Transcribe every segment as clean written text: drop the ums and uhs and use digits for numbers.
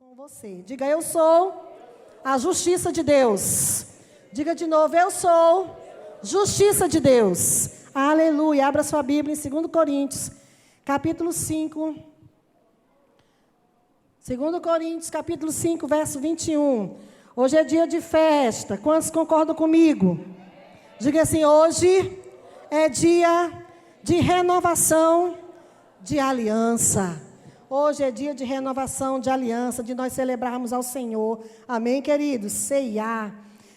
com você. Diga, eu sou a justiça de Deus. Diga de novo, eu sou justiça de Deus. Aleluia. Abra sua Bíblia em 2 Coríntios, capítulo 5. 2 Coríntios, capítulo 5, verso 21. Hoje é dia de festa. Quantos concordam comigo? Diga assim, hoje é dia de renovação de aliança. Hoje é dia de renovação de aliança, de nós celebrarmos ao Senhor. Amém, queridos? Ceiar,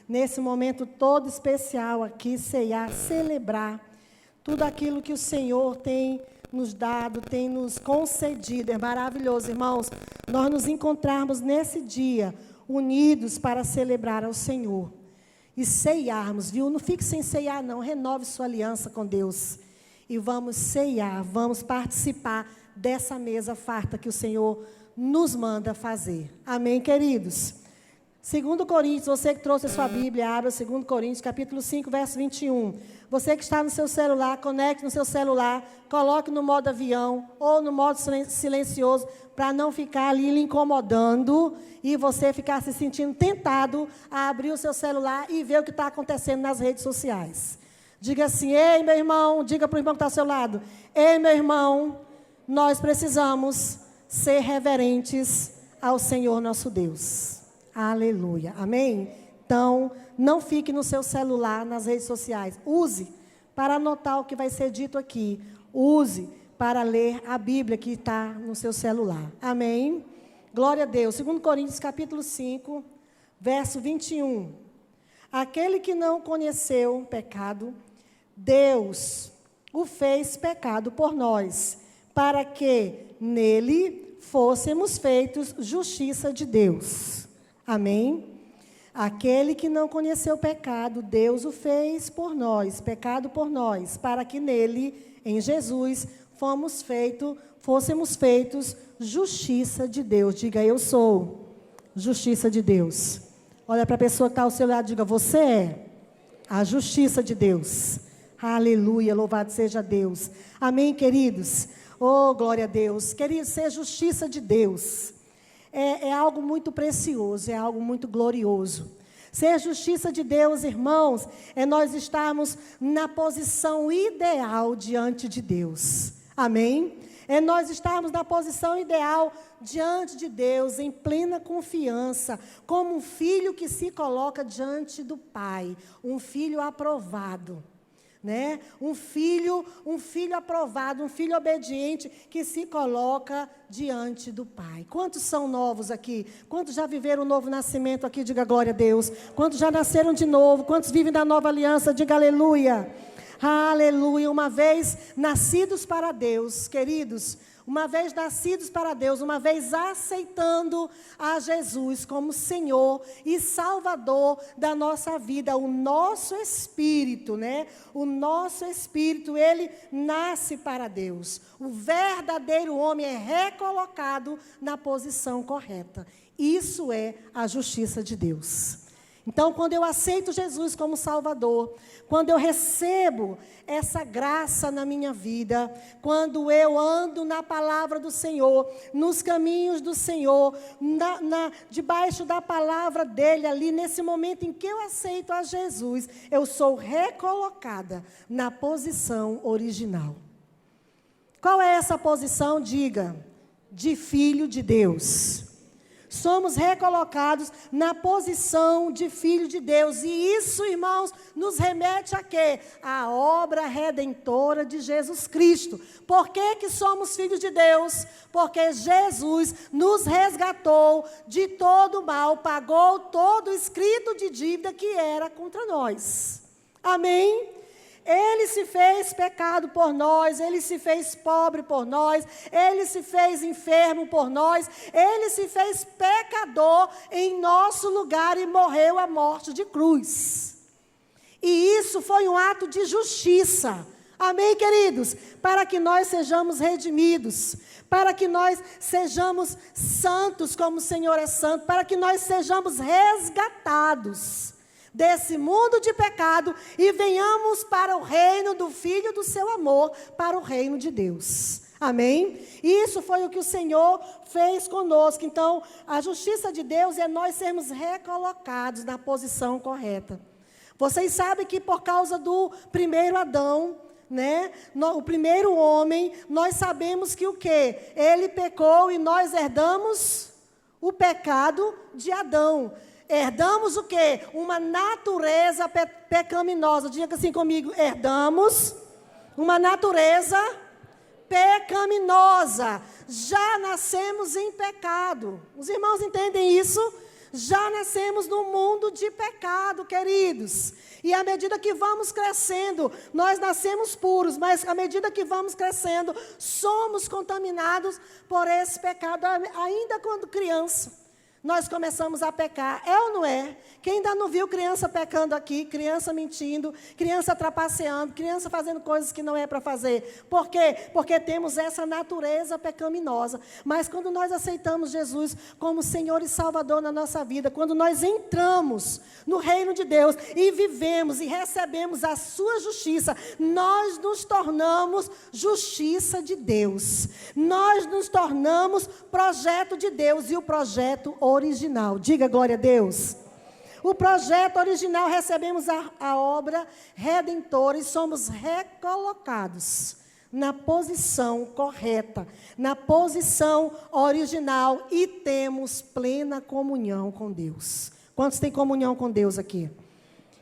nesse momento todo especial aqui, ceiar, celebrar tudo aquilo que o Senhor tem nos dado, tem nos concedido. É maravilhoso, irmãos, nós nos encontrarmos nesse dia, unidos para celebrar ao Senhor. E ceiarmos, viu? Não fique sem ceiar, não. Renove sua aliança com Deus. E vamos ceiar, vamos participar dessa mesa farta que o Senhor nos manda fazer. Amém, queridos? 2 Coríntios, você que trouxe a sua Bíblia, abra 2 Coríntios, capítulo 5, verso 21. Você que está no seu celular, conecte no seu celular, coloque no modo avião ou no modo silencioso, para não ficar ali lhe incomodando e você ficar se sentindo tentado a abrir o seu celular e ver o que está acontecendo nas redes sociais. Diga assim, ei, meu irmão, diga para o irmão que está ao seu lado, ei, meu irmão, nós precisamos ser reverentes ao Senhor nosso Deus. Aleluia. Amém? Então, não fique no seu celular, nas redes sociais. Use para anotar o que vai ser dito aqui. Use para ler a Bíblia que está no seu celular. Amém? Glória a Deus. 2 Coríntios, capítulo 5, verso 21. Aquele que não conheceu o pecado, Deus o fez pecado por nós, para que nele fôssemos feitos justiça de Deus. Amém? Aquele que não conheceu o pecado, Deus o fez por nós, pecado por nós, para que nele, em Jesus, fôssemos feitos justiça de Deus. Diga, eu sou justiça de Deus. Olha para a pessoa que está ao seu lado, diga, você é a justiça de Deus. Aleluia, louvado seja Deus. Amém, queridos? Oh, glória a Deus. Queridos, ser justiça de Deus é algo muito precioso, é algo muito glorioso. Ser justiça de Deus, irmãos, é nós estarmos na posição ideal diante de Deus. Amém? É nós estarmos na posição ideal diante de Deus, em plena confiança, como um filho que se coloca diante do Pai, um filho aprovado. Né? Um filho aprovado, um filho obediente que se coloca diante do Pai. Quantos são novos aqui? Quantos já viveram o novo nascimento aqui? Diga glória a Deus. Quantos já nasceram de novo? Quantos vivem da nova aliança? Diga aleluia. Aleluia. Uma vez nascidos para Deus, queridos, uma vez nascidos para Deus, uma vez aceitando a Jesus como Senhor e Salvador da nossa vida, o nosso espírito, né? O nosso espírito, ele nasce para Deus. O verdadeiro homem é recolocado na posição correta. Isso é a justiça de Deus. Então, quando eu aceito Jesus como Salvador, quando eu recebo essa graça na minha vida, quando eu ando na palavra do Senhor, nos caminhos do Senhor, debaixo da palavra dEle, ali nesse momento em que eu aceito a Jesus, eu sou recolocada na posição original. Qual é essa posição? Diga, de filho de Deus. Somos recolocados na posição de filho de Deus. E isso, irmãos, nos remete a quê? A obra redentora de Jesus Cristo. Por que somos filhos de Deus? Porque Jesus nos resgatou de todo o mal, pagou todo o escrito de dívida que era contra nós. Amém? Ele se fez pecado por nós, Ele se fez pobre por nós, Ele se fez enfermo por nós, Ele se fez pecador em nosso lugar e morreu a morte de cruz. E isso foi um ato de justiça. Amém, queridos? Para que nós sejamos redimidos, para que nós sejamos santos como o Senhor é santo, para que nós sejamos resgatados desse mundo de pecado e venhamos para o reino do Filho do seu amor, para o reino de Deus. Amém? Isso foi o que o Senhor fez conosco. Então, a justiça de Deus é nós sermos recolocados na posição correta. Vocês sabem que por causa do primeiro Adão, né, o primeiro homem, nós sabemos que o quê? Ele pecou e nós herdamos o pecado de Adão. Herdamos o quê? Uma natureza pecaminosa. Diga assim comigo, herdamos uma natureza pecaminosa. Já nascemos em pecado. Os irmãos entendem isso? Já nascemos no mundo de pecado, queridos. E à medida que vamos crescendo, nós nascemos puros, mas à medida que vamos crescendo, somos contaminados por esse pecado, ainda quando criança. Nós começamos a pecar, é ou não é? Quem ainda não viu criança pecando aqui, criança mentindo, criança trapaceando, criança fazendo coisas que não é para fazer. Por quê? Porque temos essa natureza pecaminosa. Mas quando nós aceitamos Jesus como Senhor e Salvador na nossa vida, quando nós entramos no reino de Deus e vivemos e recebemos a sua justiça, nós nos tornamos justiça de Deus. Nós nos tornamos projeto de Deus e o projeto original. Diga glória a Deus. O projeto original, recebemos a obra redentora e somos recolocados na posição correta, na posição original e temos plena comunhão com Deus. Quantos têm comunhão com Deus aqui?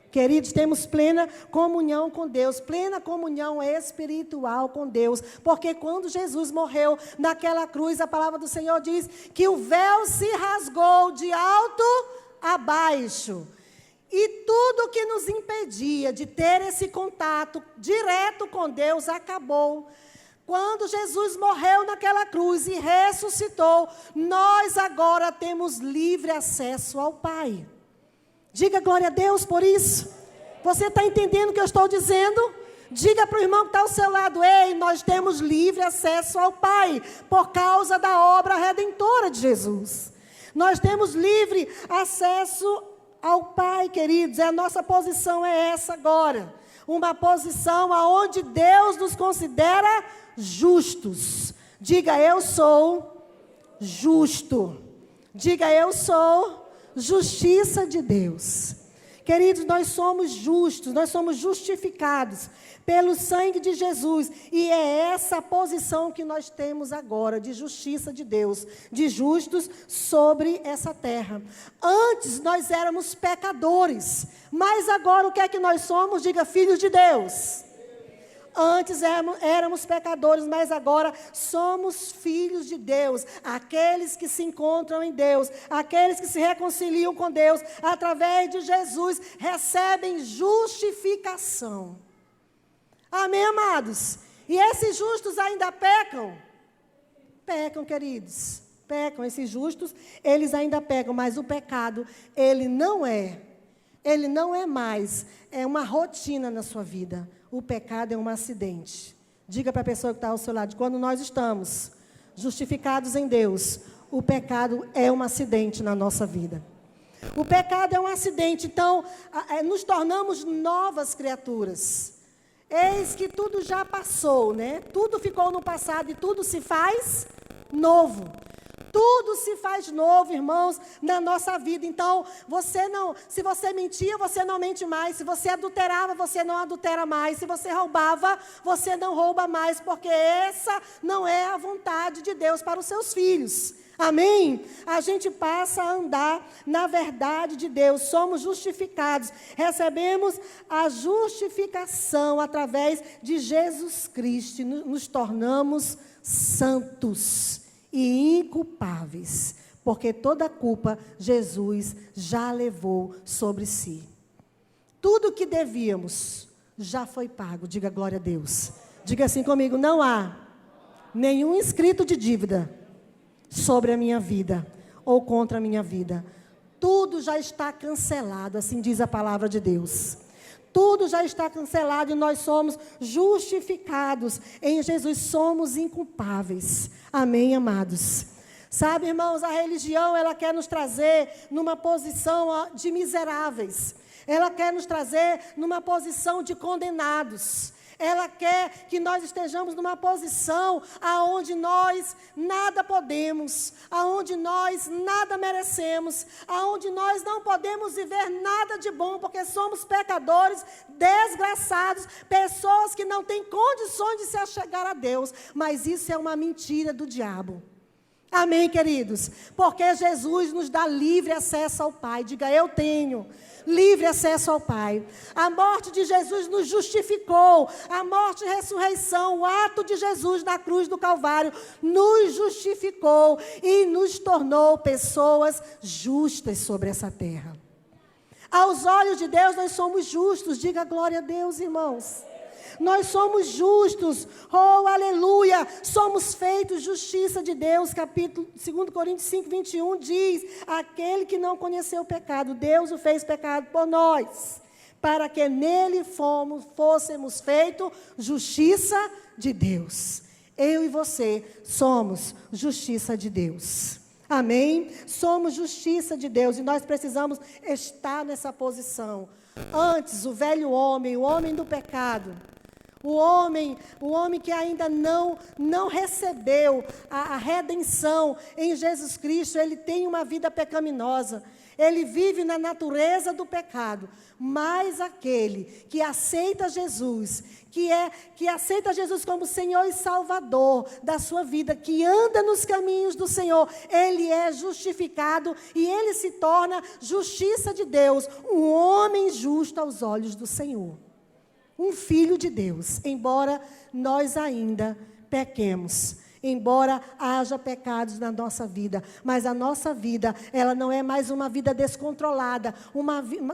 Queridos, temos plena comunhão com Deus, plena comunhão espiritual com Deus, porque quando Jesus morreu naquela cruz, a palavra do Senhor diz que o véu se rasgou de alto a baixo, e tudo que nos impedia de ter esse contato direto com Deus acabou. Quando Jesus morreu naquela cruz e ressuscitou, nós agora temos livre acesso ao Pai. Diga glória a Deus por isso. Você está entendendo o que eu estou dizendo? Diga para o irmão que está ao seu lado, ei, nós temos livre acesso ao Pai, por causa da obra redentora de Jesus. Nós temos livre acesso ao Pai, queridos, a nossa posição é essa agora. Uma posição onde Deus nos considera justos. Diga, eu sou justo. Diga, eu sou justiça de Deus. Queridos, nós somos justos, nós somos justificados pelo sangue de Jesus. E é essa posição que nós temos agora, de justiça de Deus, de justos sobre essa terra. Antes nós éramos pecadores, mas agora o que é que nós somos? Diga, filhos de Deus. Antes éramos pecadores, mas agora somos filhos de Deus. Aqueles que se encontram em Deus, aqueles que se reconciliam com Deus, através de Jesus, recebem justificação. Amém, amados? E esses justos ainda pecam? Pecam, queridos. Pecam, esses justos, eles ainda pecam, mas o pecado, ele não é mais, é uma rotina na sua vida. O pecado é um acidente. Diga para a pessoa que está ao seu lado, quando nós estamos justificados em Deus, o pecado é um acidente na nossa vida. O pecado é um acidente, então, nos tornamos novas criaturas. Eis que tudo já passou, né? Tudo ficou no passado e tudo se faz novo. Tudo se faz novo, irmãos, na nossa vida. Então, se você mentia, você não mente mais. Se você adulterava, você não adultera mais. Se você roubava, você não rouba mais, porque essa não é a vontade de Deus para os seus filhos. Amém? A gente passa a andar na verdade de Deus, somos justificados, recebemos a justificação através de Jesus Cristo, nos tornamos santos e inculpáveis, porque toda a culpa Jesus já levou sobre si. Tudo que devíamos já foi pago, diga glória a Deus. Diga assim comigo, não há nenhum escrito de dívida sobre a minha vida ou contra a minha vida. Tudo já está cancelado, assim diz a palavra de Deus. Tudo já está cancelado e nós somos justificados em Jesus, somos inculpáveis. Amém, amados? Sabe, irmãos, a religião, ela quer nos trazer numa posição de miseráveis. Ela quer nos trazer numa posição de condenados. Ela quer que nós estejamos numa posição aonde nós nada podemos, aonde nós nada merecemos, aonde nós não podemos viver nada de bom, porque somos pecadores, desgraçados, pessoas que não têm condições de se achegar a Deus. Mas isso é uma mentira do diabo. Amém, queridos? Porque Jesus nos dá livre acesso ao Pai. Diga, eu tenho livre acesso ao Pai. A morte de Jesus nos justificou. A morte e ressurreição, o ato de Jesus na cruz do Calvário, nos justificou e nos tornou pessoas justas sobre essa terra. Aos olhos de Deus, nós somos justos. Diga glória a Deus, irmãos. Nós somos justos, oh aleluia, somos feitos justiça de Deus. Capítulo 2 Coríntios 5, 21 diz, aquele que não conheceu o pecado, Deus o fez pecado por nós, para que nele fôssemos feitos justiça de Deus. Eu e você somos justiça de Deus. Amém? Somos justiça de Deus e nós precisamos estar nessa posição. Antes, o velho homem, o homem do pecado, o homem que ainda não recebeu a redenção em Jesus Cristo, ele tem uma vida pecaminosa. Ele vive na natureza do pecado. Mas aquele que aceita Jesus, que aceita Jesus como Senhor e Salvador da sua vida, que anda nos caminhos do Senhor, ele é justificado e ele se torna justiça de Deus, um homem justo aos olhos do Senhor. Um filho de Deus, embora nós ainda pequemos, embora haja pecados na nossa vida, mas a nossa vida, ela não é mais uma vida descontrolada,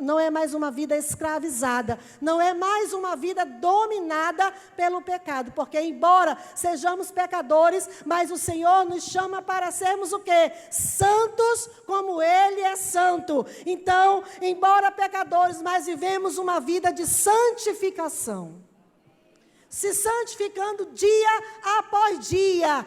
não é mais uma vida escravizada, não é mais uma vida dominada pelo pecado, porque embora sejamos pecadores, mas o Senhor nos chama para sermos o quê? Santos como Ele é santo. Então, embora pecadores, mas vivemos uma vida de santificação. Se santificando dia após dia,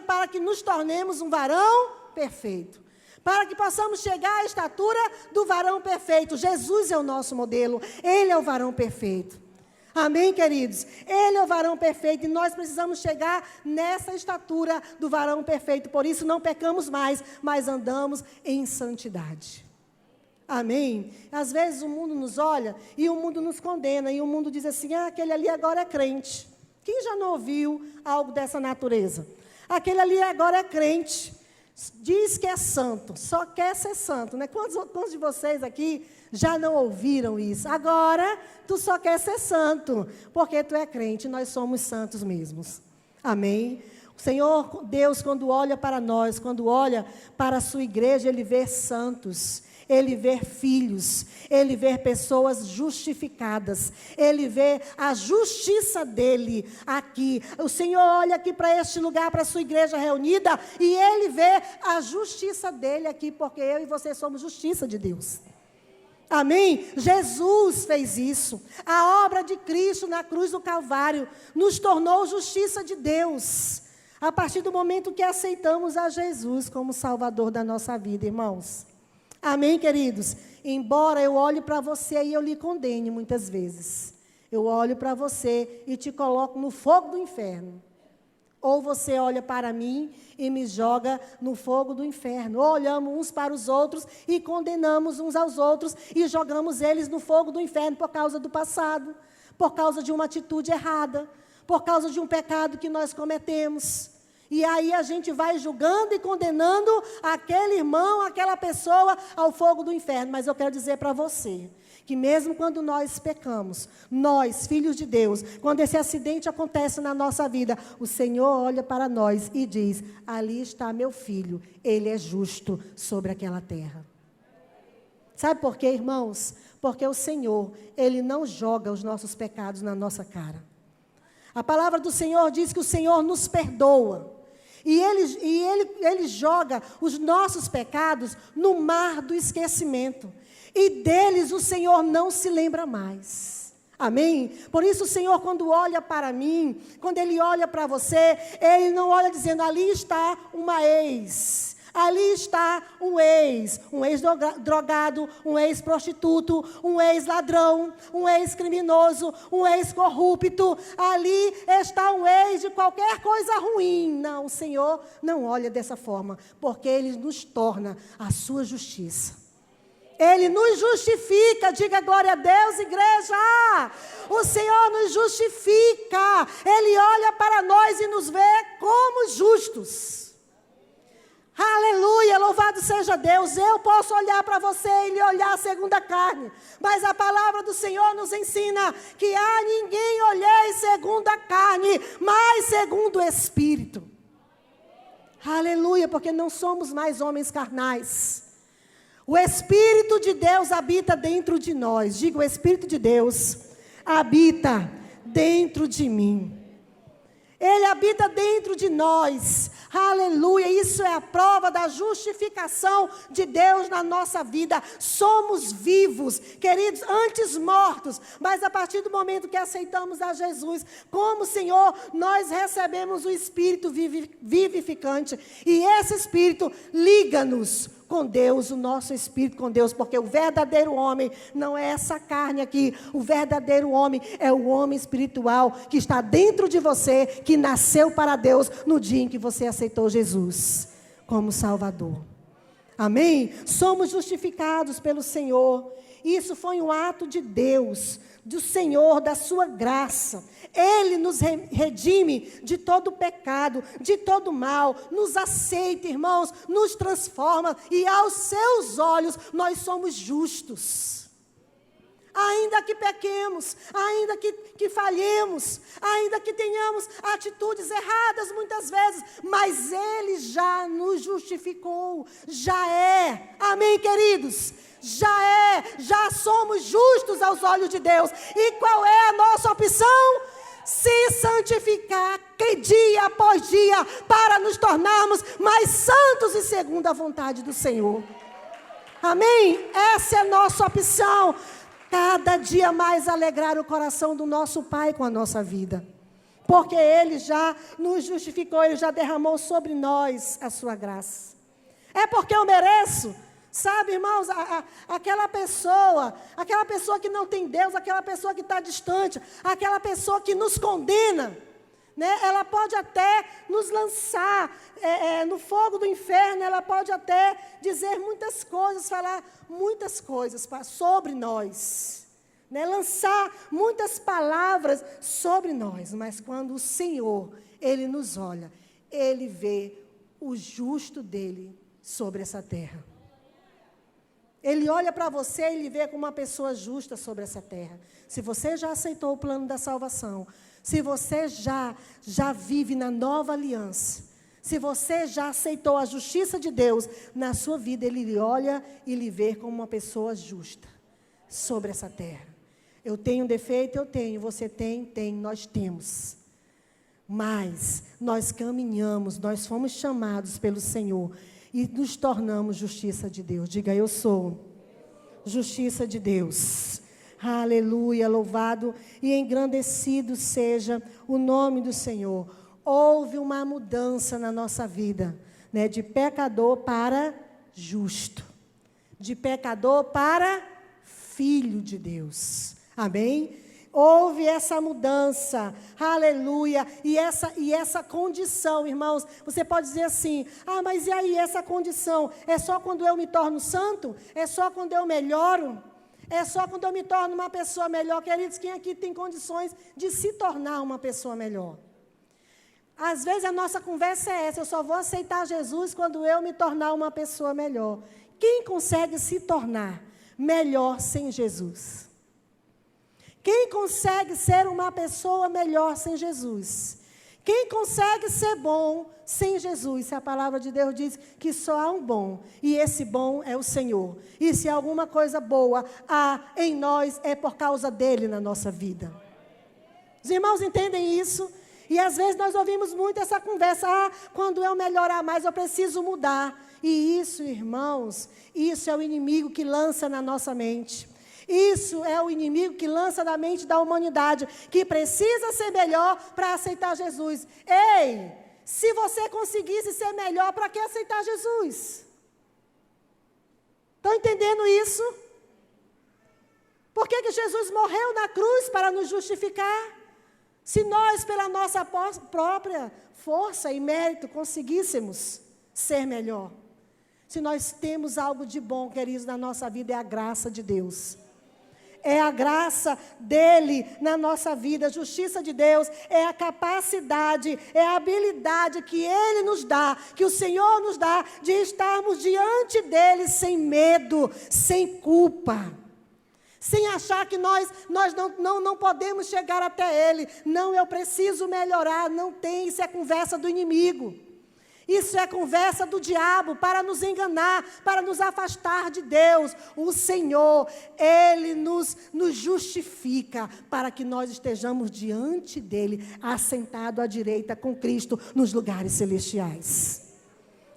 para que nos tornemos um varão perfeito. Para que possamos chegar à estatura do varão perfeito. Jesus é o nosso modelo, Ele é o varão perfeito. Amém, queridos? Ele é o varão perfeito e nós precisamos chegar nessa estatura do varão perfeito. Por isso não pecamos mais, mas andamos em santidade. Amém? Às vezes o mundo nos olha e o mundo nos condena. E o mundo diz assim, aquele ali agora é crente. Quem já não ouviu algo dessa natureza? Aquele ali agora é crente. Diz que é santo, só quer ser santo, né? Quantos de vocês aqui já não ouviram isso? Agora, tu só quer ser santo, porque tu é crente, nós somos santos mesmos. Amém? O Senhor Deus, quando olha para nós, quando olha para a sua igreja, Ele vê santos. Ele vê filhos, Ele vê pessoas justificadas, Ele vê a justiça dEle aqui. O Senhor olha aqui para este lugar, para a sua igreja reunida, e Ele vê a justiça dEle aqui, porque eu e você somos justiça de Deus. Amém? Jesus fez isso. A obra de Cristo na cruz do Calvário nos tornou justiça de Deus, a partir do momento que aceitamos a Jesus como Salvador da nossa vida, irmãos. Amém, queridos? Embora eu olhe para você e eu lhe condene muitas vezes. Eu olho para você e te coloco no fogo do inferno. Ou você olha para mim e me joga no fogo do inferno. Ou olhamos uns para os outros e condenamos uns aos outros e jogamos eles no fogo do inferno por causa do passado, por causa de uma atitude errada, por causa de um pecado que nós cometemos. E aí a gente vai julgando e condenando aquele irmão, aquela pessoa ao fogo do inferno. Mas eu quero dizer para você, que mesmo quando nós pecamos, nós, filhos de Deus, quando esse acidente acontece na nossa vida, o Senhor olha para nós e diz, ali está meu filho, ele é justo sobre aquela terra. Sabe por quê, irmãos? Porque o Senhor, Ele não joga os nossos pecados na nossa cara. A palavra do Senhor diz que o Senhor nos perdoa. E ele joga os nossos pecados no mar do esquecimento. E deles o Senhor não se lembra mais. Amém? Por isso o Senhor, quando olha para mim, quando Ele olha para você, Ele não olha dizendo, ali está uma ex, Ali está um ex-drogado, um ex-prostituto, um ex-ladrão, um ex-criminoso, um ex-corrupto. Ali está um ex de qualquer coisa ruim. Não, o Senhor não olha dessa forma, porque Ele nos torna a sua justiça. Ele nos justifica, diga glória a Deus, igreja. O Senhor nos justifica. Ele olha para nós e nos vê como justos. Aleluia, louvado seja Deus. Eu posso olhar para você e lhe olhar segundo a carne, mas a palavra do Senhor nos ensina que ninguém olhei segundo a carne, mas segundo o Espírito. Aleluia, porque não somos mais homens carnais. O Espírito de Deus habita dentro de nós. Diga, o Espírito de Deus habita dentro de mim. Ele habita dentro de nós. Aleluia. Isso é a prova da justificação de Deus na nossa vida. Somos vivos, queridos, antes mortos. Mas a partir do momento que aceitamos a Jesus como Senhor, nós recebemos o Espírito vivificante. E esse Espírito liga-nos com Deus, o nosso espírito com Deus, porque o verdadeiro homem não é essa carne aqui. O verdadeiro homem é o homem espiritual que está dentro de você, que nasceu para Deus no dia em que você aceitou Jesus como Salvador. Amém? Somos justificados pelo Senhor. Isso foi um ato de Deus, do Senhor, da sua graça. Ele nos redime de todo pecado, de todo mal, nos aceita, irmãos, nos transforma e aos seus olhos nós somos justos. Ainda que pequemos, ainda que falhemos, ainda que tenhamos atitudes erradas muitas vezes, mas Ele já nos justificou, já é. Amém, queridos? Já somos justos aos olhos de Deus. E qual é a nossa opção? Se santificar dia após dia, para nos tornarmos mais santos e segundo a vontade do Senhor. Amém? Essa é a nossa opção. Cada dia mais alegrar o coração do nosso Pai com a nossa vida. Porque Ele já nos justificou, Ele já derramou sobre nós a sua graça. É porque eu mereço? Sabe, irmãos, aquela pessoa que não tem Deus, aquela pessoa que está distante, aquela pessoa que nos condena, né? Ela pode até nos lançar no fogo do inferno, ela pode até dizer muitas coisas, falar muitas coisas sobre nós, né? Lançar muitas palavras sobre nós, mas quando o Senhor, Ele nos olha, Ele vê o justo dEle sobre essa terra. Ele olha para você e Ele vê como uma pessoa justa sobre essa terra. Se você já aceitou o plano da salvação, se você já vive na nova aliança, se você já aceitou a justiça de Deus na sua vida, Ele lhe olha e lhe vê como uma pessoa justa sobre essa terra. Eu tenho um defeito, eu tenho, você tem, nós temos. Mas nós caminhamos, nós fomos chamados pelo Senhor e nos tornamos justiça de Deus. Diga, eu sou justiça de Deus. Aleluia, louvado e engrandecido seja o nome do Senhor. Houve uma mudança na nossa vida, né? De pecador para justo. De pecador para filho de Deus. Amém? Houve essa mudança, aleluia, e essa condição, irmãos, você pode dizer assim, mas e aí essa condição, é só quando eu me torno santo? É só quando eu melhoro? É só quando eu me torno uma pessoa melhor? Queridos, quem aqui tem condições de se tornar uma pessoa melhor? Às vezes a nossa conversa é essa, eu só vou aceitar Jesus quando eu me tornar uma pessoa melhor. Quem consegue se tornar melhor sem Jesus? Quem consegue ser uma pessoa melhor sem Jesus? Quem consegue ser bom sem Jesus? Se a palavra de Deus diz que só há um bom, e esse bom é o Senhor. E se alguma coisa boa há em nós, é por causa dele na nossa vida. Os irmãos entendem isso? E às vezes nós ouvimos muito essa conversa, quando eu melhorar mais, eu preciso mudar. E isso, irmãos, isso é o inimigo que lança na nossa mente. Isso é o inimigo que lança na mente da humanidade, que precisa ser melhor para aceitar Jesus. Ei, Se você conseguisse ser melhor, para que aceitar Jesus? Estão entendendo isso? Por que Jesus morreu na cruz? Para nos justificar. Se nós, pela nossa própria força e mérito, conseguíssemos ser melhor. Se nós temos algo de bom, queridos, na nossa vida, é a graça de Deus. É a graça dele na nossa vida. A justiça de Deus é a capacidade, é a habilidade que ele nos dá, que o Senhor nos dá, de estarmos diante dele sem medo, sem culpa. Sem achar que nós não podemos chegar até ele. Não, eu preciso melhorar. Não tem, isso é conversa do inimigo. Isso é conversa do diabo para nos enganar, para nos afastar de Deus. O Senhor, ele nos justifica para que nós estejamos diante dele, assentado à direita com Cristo nos lugares celestiais.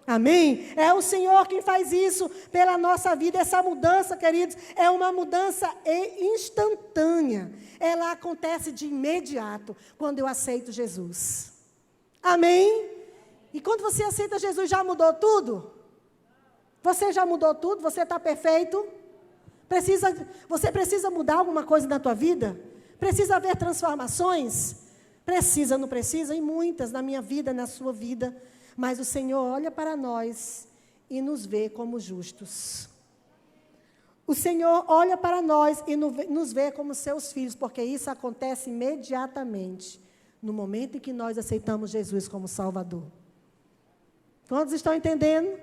Amém? É o Senhor quem faz isso pela nossa vida. Essa mudança, queridos, é uma mudança instantânea. Ela acontece de imediato quando eu aceito Jesus. Amém? E quando você aceita Jesus, já mudou tudo? Você já mudou tudo? Você está perfeito? Você precisa mudar alguma coisa na tua vida? Precisa haver transformações? Precisa, não precisa? E muitas na minha vida, na sua vida. Mas o Senhor olha para nós e nos vê como justos. O Senhor olha para nós e nos vê como seus filhos, porque isso acontece imediatamente, no momento em que nós aceitamos Jesus como Salvador. Todos estão entendendo?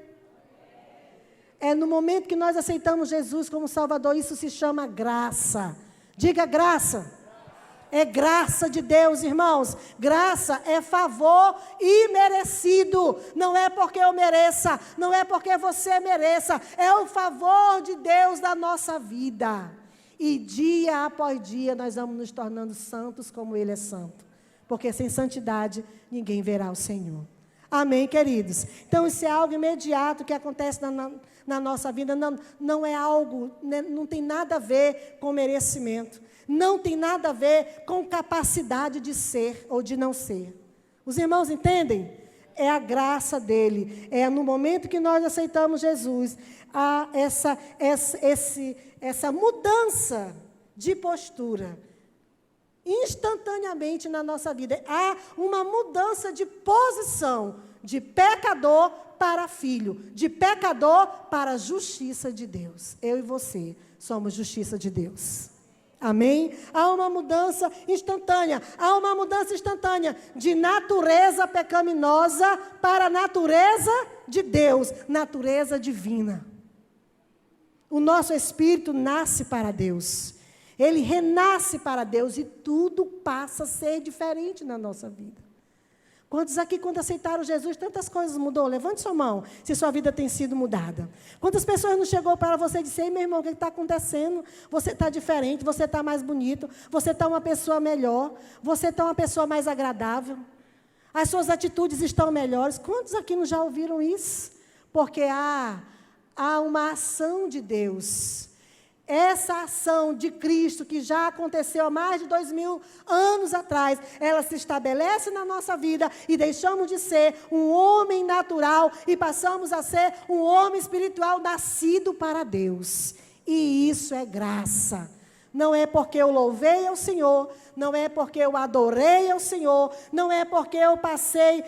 É no momento que nós aceitamos Jesus como Salvador, isso se chama graça. Diga graça. É graça de Deus, irmãos. Graça é favor imerecido. Não é porque eu mereça, não é porque você mereça. É o favor de Deus da nossa vida. E dia após dia nós vamos nos tornando santos como Ele é santo. Porque sem santidade ninguém verá o Senhor. Amém, queridos? Então, isso é algo imediato que acontece na nossa vida. Não é algo, não tem nada a ver com merecimento. Não tem nada a ver com capacidade de ser ou de não ser. Os irmãos entendem? É a graça dele. É no momento que nós aceitamos Jesus, há essa mudança de postura. Instantaneamente na nossa vida. Há uma mudança de posição, de pecador para filho, de pecador para a justiça de Deus. Eu e você somos justiça de Deus. Amém? Há uma mudança instantânea. Há uma mudança instantânea de natureza pecaminosa para a natureza de Deus, natureza divina. O nosso espírito nasce para Deus. Ele renasce para Deus e tudo passa a ser diferente na nossa vida. Quantos aqui, quando aceitaram Jesus, tantas coisas mudou? Levante sua mão, se sua vida tem sido mudada. Quantas pessoas não chegou para você e disse: ei, meu irmão, o que está acontecendo? Você está diferente, você está mais bonito, você está uma pessoa melhor, você está uma pessoa mais agradável, as suas atitudes estão melhores. Quantos aqui não já ouviram isso? Porque há uma ação de Deus. Essa ação de Cristo, que já aconteceu há mais de 2000 anos atrás, ela se estabelece na nossa vida e deixamos de ser um homem natural e passamos a ser um homem espiritual nascido para Deus. E isso é graça. Não é porque eu louvei ao Senhor, não é porque eu adorei ao Senhor, não é porque eu passei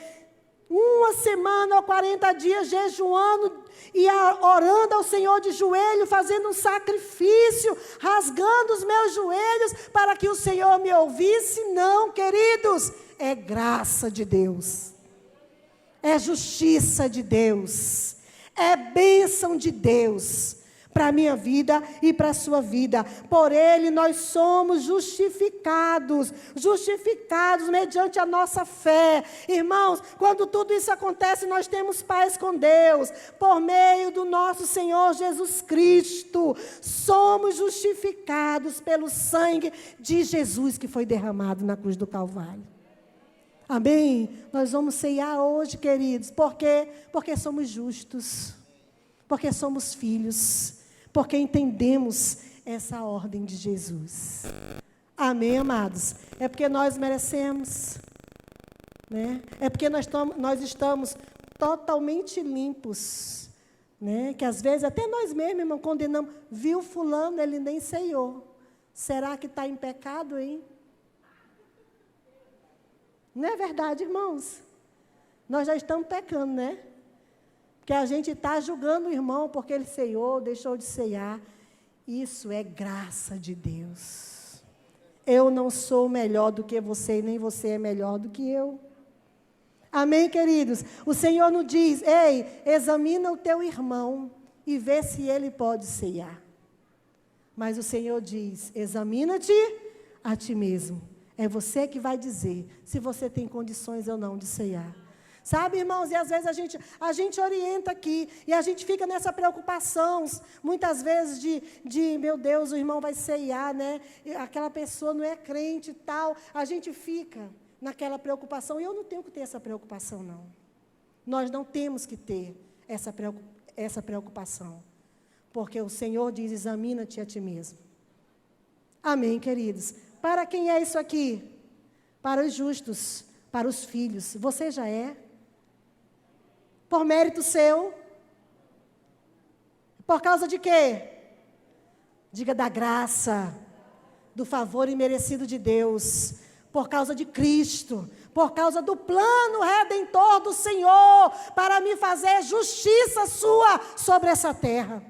uma semana ou 40 dias jejuando e orando ao Senhor de joelho, fazendo um sacrifício, rasgando os meus joelhos para que o Senhor me ouvisse. Não, queridos, é graça de Deus, é justiça de Deus, é bênção de Deus para a minha vida e para a sua vida. Por Ele nós somos justificados mediante a nossa fé. Irmãos, quando tudo isso acontece, nós temos paz com Deus, por meio do nosso Senhor Jesus Cristo. Somos justificados pelo sangue de Jesus que foi derramado na cruz do Calvário. Amém? Nós vamos ceiar hoje, queridos. Por quê? Porque somos justos, porque somos filhos, porque entendemos essa ordem de Jesus. Amém, amados? É porque nós merecemos? né? É porque nós estamos totalmente limpos, né? Que às vezes até nós mesmos, irmão, condenamos. Viu fulano, ele nem ceiou. Será que está em pecado, hein? Não é verdade, irmãos? Nós já estamos pecando, né? Porque a gente está julgando o irmão porque ele ceiou, deixou de ceiar. Isso é graça de Deus. Eu não sou melhor do que você, nem você é melhor do que eu. Amém, queridos? O Senhor nos diz, ei, examina o teu irmão e vê se ele pode ceiar. Mas o Senhor diz, examina-te a ti mesmo. É você que vai dizer se você tem condições ou não de ceiar. Sabe, irmãos, e às vezes a gente orienta aqui, e a gente fica nessa preocupação, muitas vezes meu Deus, o irmão vai ceiar, né? Aquela pessoa não é crente e tal. A gente fica naquela preocupação, e eu não tenho que ter essa preocupação, não. Nós não temos que ter essa preocupação, porque o Senhor diz, examina-te a ti mesmo. Amém, queridos? Para quem é isso aqui? Para os justos, para os filhos. Você já é? Por mérito seu? Por causa de quê? Diga da graça, do favor imerecido de Deus, por causa de Cristo, por causa do plano redentor do Senhor, para me fazer justiça sua sobre essa terra.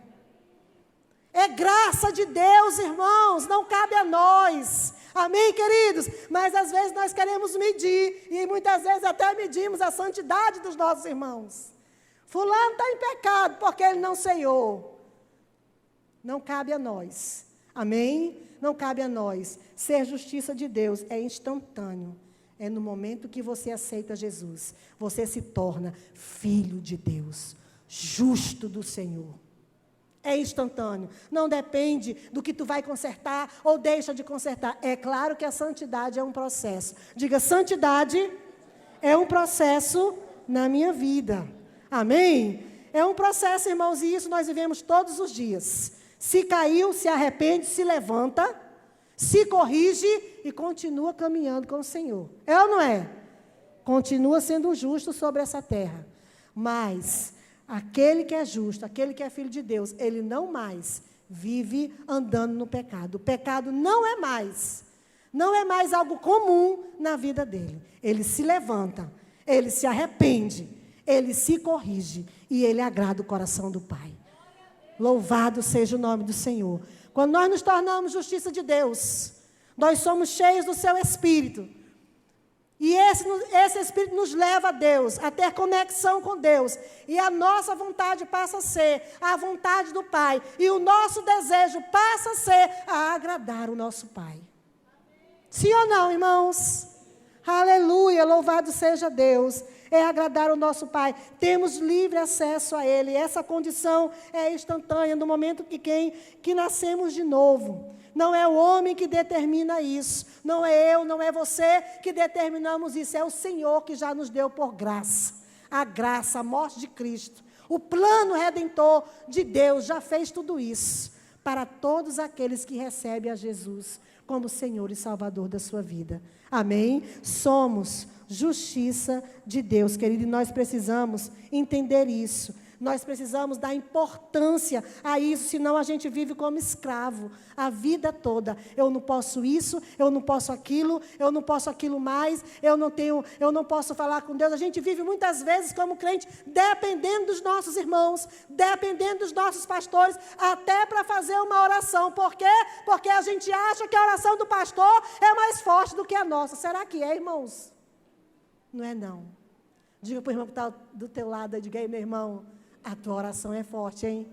É graça de Deus, irmãos, não cabe a nós. Amém, queridos? Mas às vezes nós queremos medir, e muitas vezes até medimos a santidade dos nossos irmãos. Fulano está em pecado porque ele não ceiou. Não cabe a nós. Amém? Não cabe a nós. Ser justiça de Deus é instantâneo. É no momento que você aceita Jesus. Você se torna filho de Deus, justo do Senhor. É instantâneo. Não depende do que tu vai consertar ou deixa de consertar. É claro que a santidade é um processo. Diga, santidade é um processo na minha vida. Amém? É um processo, irmãos, e isso nós vivemos todos os dias. Se caiu, se arrepende, se levanta, se corrige e continua caminhando com o Senhor. É ou não é? Continua sendo um justo sobre essa terra. Mas aquele que é justo, aquele que é filho de Deus, ele não mais vive andando no pecado. O pecado não é mais algo comum na vida dele. Ele se levanta, ele se arrepende, ele se corrige e ele agrada o coração do Pai. Louvado seja o nome do Senhor. Quando nós nos tornamos justiça de Deus, nós somos cheios do seu Espírito. E esse Espírito nos leva a Deus, a ter conexão com Deus. E a nossa vontade passa a ser a vontade do Pai. E o nosso desejo passa a ser a agradar o nosso Pai. Sim ou não, irmãos? Aleluia, louvado seja Deus. É agradar o nosso Pai. Temos livre acesso a Ele. Essa condição é instantânea no momento que nascemos de novo. Não é o homem que determina isso. Não é eu, não é você que determinamos isso. É o Senhor que já nos deu por graça. A graça, a morte de Cristo. O plano redentor de Deus já fez tudo isso para todos aqueles que recebem a Jesus como Senhor e Salvador da sua vida. Amém? Somos justiça de Deus, querido, e nós precisamos entender isso. Nós precisamos dar importância a isso, senão a gente vive como escravo a vida toda. Eu não posso isso, eu não posso aquilo mais, eu não posso falar com Deus. A gente vive muitas vezes como crente, dependendo dos nossos irmãos, dependendo dos nossos pastores, até para fazer uma oração. Por quê? Porque a gente acha que a oração do pastor é mais forte do que a nossa. Será que é, irmãos? Não é, não. Diga para o irmão que está do teu lado, diga aí, meu irmão, a tua oração é forte, hein?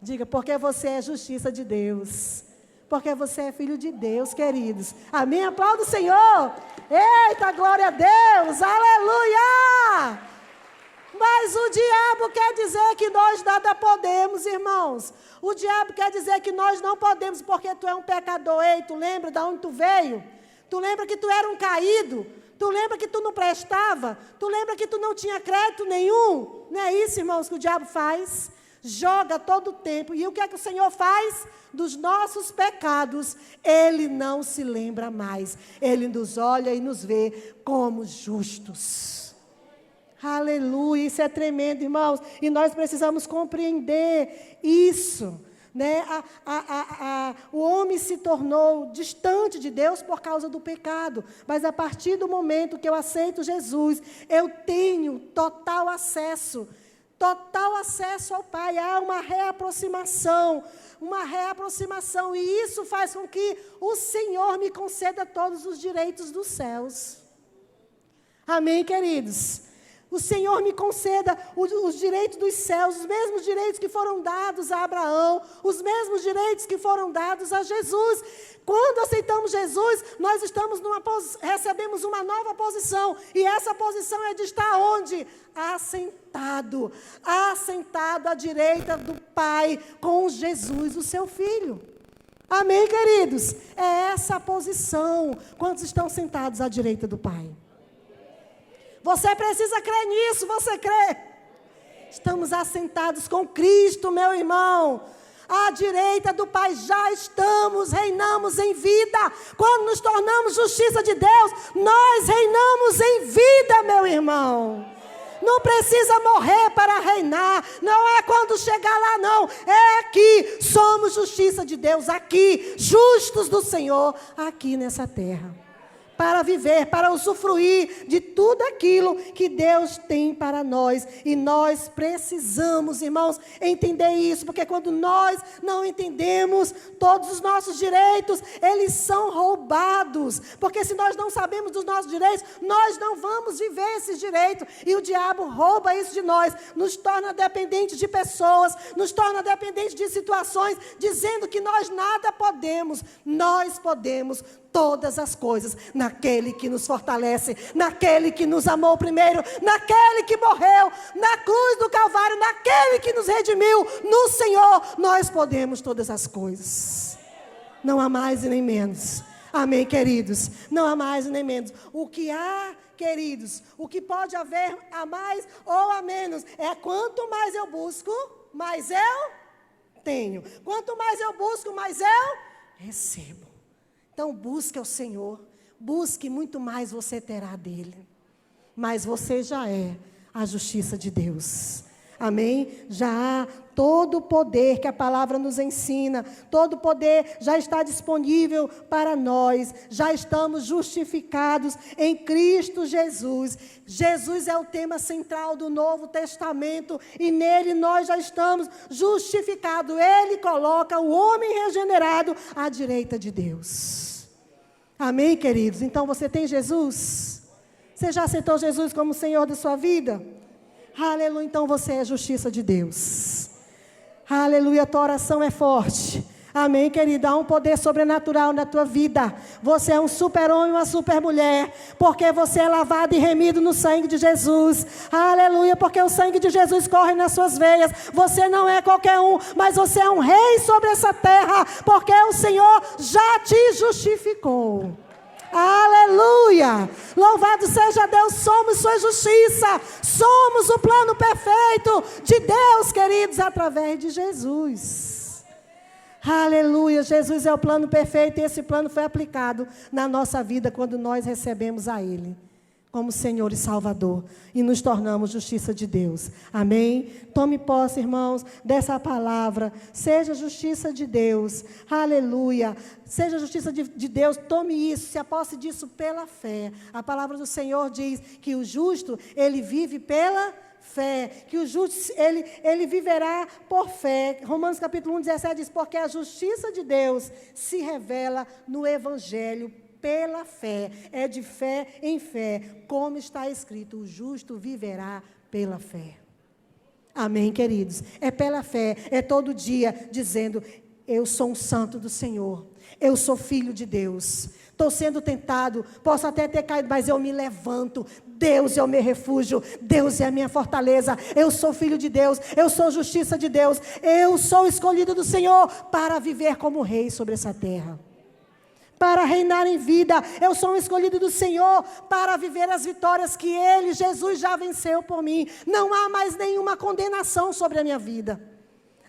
Diga, porque você é justiça de Deus. Porque você é filho de Deus, queridos. Amém? Aplauda o Senhor. Eita, glória a Deus. Aleluia! Mas o diabo quer dizer que nós nada podemos, irmãos. O diabo quer dizer que nós não podemos, porque tu é um pecador. Ei, tu lembra de onde tu veio? Tu lembra que tu era um caído? Tu lembra que tu não prestava? Tu lembra que tu não tinha crédito nenhum? Não é isso, irmãos, que o diabo faz? joga todo o tempo. E o que é que o Senhor faz? Dos nossos pecados, Ele não se lembra mais. Ele nos olha e nos vê como justos. Aleluia, isso é tremendo, irmãos. E nós precisamos compreender isso. Né? O homem se tornou distante de Deus por causa do pecado, mas a partir do momento que eu aceito Jesus, eu tenho total acesso ao Pai. Há uma reaproximação, e isso faz com que o Senhor me conceda todos os direitos dos céus. Amém, queridos? O Senhor me conceda os direitos dos céus, os mesmos direitos que foram dados a Abraão, os mesmos direitos que foram dados a Jesus. Quando aceitamos Jesus, nós recebemos uma nova posição. E essa posição é de estar onde? Assentado à direita do Pai, com Jesus, o seu Filho. Amém, queridos? É essa a posição, quando estão sentados à direita do Pai. Você precisa crer nisso, você crê? Estamos assentados com Cristo, meu irmão. À direita do Pai já estamos, reinamos em vida. Quando nos tornamos justiça de Deus, nós reinamos em vida, meu irmão. Não precisa morrer para reinar. Não é quando chegar lá, não. É aqui, somos justiça de Deus aqui, justos do Senhor, aqui nessa terra. Para viver, para usufruir de tudo aquilo que Deus tem para nós. E nós precisamos, irmãos, entender isso, porque quando nós não entendemos todos os nossos direitos, eles são roubados. Porque se nós não sabemos dos nossos direitos, nós não vamos viver esses direitos. E o diabo rouba isso de nós, nos torna dependentes de pessoas, nos torna dependentes de situações, dizendo que nós nada podemos. Nós podemos todas as coisas naquele que nos fortalece, naquele que nos amou primeiro, naquele que morreu na cruz do Calvário, naquele que nos redimiu, no Senhor, nós podemos todas as coisas. Não há mais e nem menos. Amém, queridos? Não há mais e nem menos. O que há, queridos, o que pode haver a mais ou a menos, é quanto mais eu busco, mais eu tenho. Quanto mais eu busco, mais eu recebo. Então busque ao Senhor, busque, muito mais você terá dele. Mas você já é a justiça de Deus. Amém? Já há todo o poder que a palavra nos ensina, todo o poder já está disponível para nós. Já estamos justificados em Cristo Jesus. Jesus é o tema central do Novo Testamento e nele nós já estamos justificados. Ele coloca o homem regenerado à direita de Deus. Amém, queridos? Então você tem Jesus? Você já aceitou Jesus como Senhor da sua vida? Aleluia, então você é a justiça de Deus. Aleluia, a tua oração é forte. Amém, querido? Há um poder sobrenatural na tua vida. Você é um super-homem, uma super-mulher, porque você é lavado e remido no sangue de Jesus. Aleluia, porque o sangue de Jesus corre nas suas veias. Você não é qualquer um, mas você é um rei sobre essa terra, porque o Senhor já te justificou. Aleluia, louvado seja Deus, somos sua justiça, somos o plano perfeito de Deus, queridos, através de Jesus. Aleluia, Jesus é o plano perfeito e esse plano foi aplicado na nossa vida quando nós recebemos a Ele como Senhor e Salvador e nos tornamos justiça de Deus. Amém? Tome posse, irmãos, dessa palavra. Seja justiça de Deus. Aleluia. Seja justiça de Deus. Tome isso, se aposse disso pela fé. A palavra do Senhor diz que o justo, ele vive pela fé. Que o justo, ele viverá por fé. Romanos capítulo 1, 17 diz, porque a justiça de Deus se revela no Evangelho pela fé, é de fé em fé, como está escrito, o justo viverá pela fé. Amém, queridos? É pela fé, é todo dia dizendo, eu sou um santo do Senhor, eu sou filho de Deus, estou sendo tentado, posso até ter caído, mas eu me levanto, Deus é o meu refúgio, Deus é a minha fortaleza, eu sou filho de Deus, eu sou justiça de Deus, eu sou escolhido do Senhor para viver como rei sobre essa terra. Para reinar em vida, eu sou um escolhido do Senhor para viver as vitórias que Ele, Jesus, já venceu por mim. Não há mais nenhuma condenação sobre a minha vida.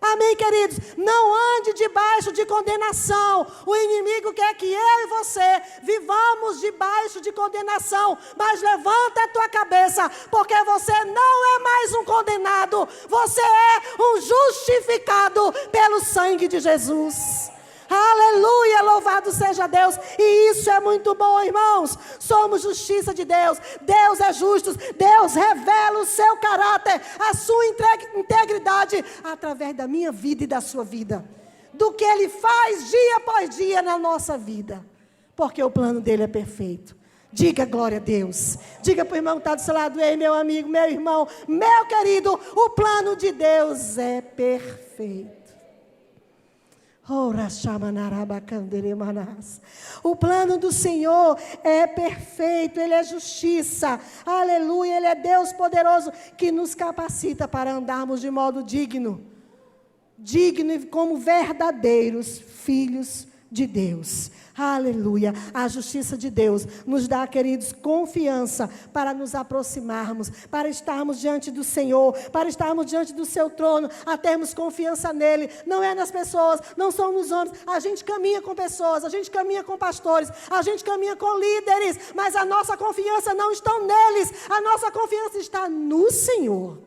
Amém, queridos? Não ande debaixo de condenação. O inimigo quer que eu e você vivamos debaixo de condenação. Mas levanta a tua cabeça, porque você não é mais um condenado. Você é um justificado pelo sangue de Jesus. Aleluia, louvado seja Deus. E isso é muito bom, irmãos. Somos justiça de Deus. Deus é justo. Deus revela o seu caráter, a sua integridade através da minha vida e da sua vida, do que Ele faz dia após dia na nossa vida, porque o plano dele é perfeito. Diga glória a Deus. Diga para o irmão que está do seu lado: ei, meu amigo, meu irmão, meu querido, o plano de Deus é perfeito. O plano do Senhor é perfeito, Ele é justiça, aleluia, Ele é Deus poderoso, que nos capacita para andarmos de modo digno e como verdadeiros filhos de Deus. Aleluia. A justiça de Deus nos dá, queridos, confiança para nos aproximarmos, para estarmos diante do Senhor, para estarmos diante do seu trono, a termos confiança nele. Não é nas pessoas, não são nos homens. A gente caminha com pessoas, a gente caminha com pastores, a gente caminha com líderes, mas a nossa confiança não está neles, a nossa confiança está no Senhor.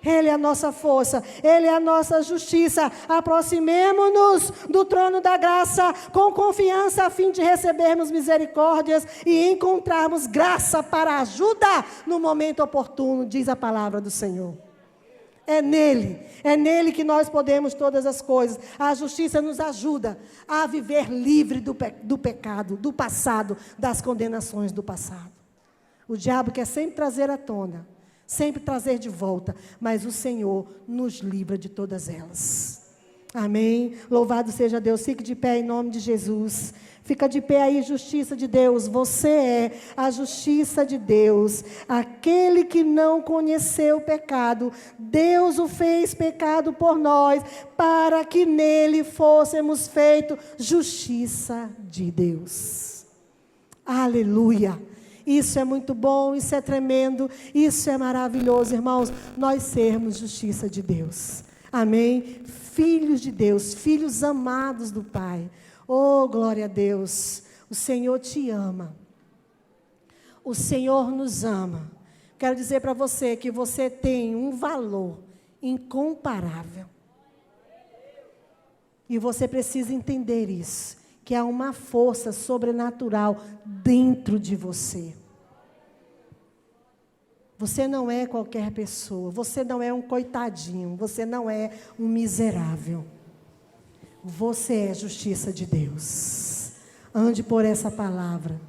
Ele é a nossa força, Ele é a nossa justiça. Aproximemo-nos do trono da graça com confiança, a fim de recebermos misericórdias e encontrarmos graça para ajuda no momento oportuno, diz a palavra do Senhor. É nele que nós podemos todas as coisas. A justiça nos ajuda a viver livre do pecado, do passado, das condenações do passado. O diabo quer sempre trazer à tona, sempre trazer de volta, mas o Senhor nos livra de todas elas. Amém? Louvado seja Deus. Fique de pé em nome de Jesus. Fica de pé aí, justiça de Deus. Você é a justiça de Deus. Aquele que não conheceu o pecado, Deus o fez pecado por nós, para que nele fôssemos feitos justiça de Deus. Aleluia. Isso é muito bom, isso é tremendo, isso é maravilhoso, irmãos, nós sermos justiça de Deus. Amém? Filhos de Deus, filhos amados do Pai. Oh, glória a Deus. O Senhor te ama. O Senhor nos ama. Quero dizer para você que você tem um valor incomparável. E você precisa entender isso, que há uma força sobrenatural dentro de você. Você não é qualquer pessoa, você não é um coitadinho, você não é um miserável. Você é justiça de Deus. Ande por essa palavra,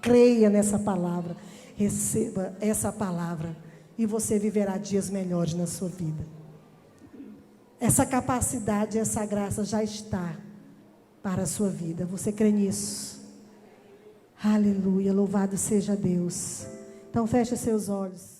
creia nessa palavra, receba essa palavra e você viverá dias melhores na sua vida. Essa capacidade, essa graça já está para a sua vida. Você crê nisso? Aleluia, louvado seja Deus. Então feche seus olhos.